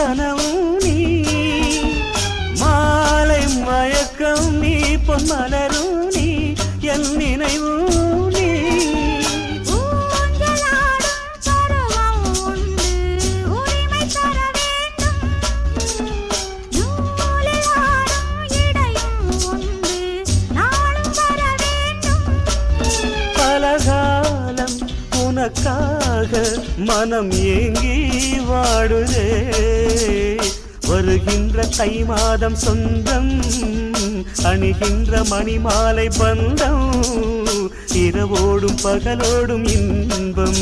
கனவும் நீ மாலை மயக்கம் நீ பொன்மலரும் நீ என் நினைவும் நீ பலகாலம் உனக்காக மனம் ஏங்கி வாடுதே வருகின்ற தை மாதம் சொந்தம் அணிகின்ற மணிமாலை பந்தம் இரவோடும் பகலோடும் இன்பம்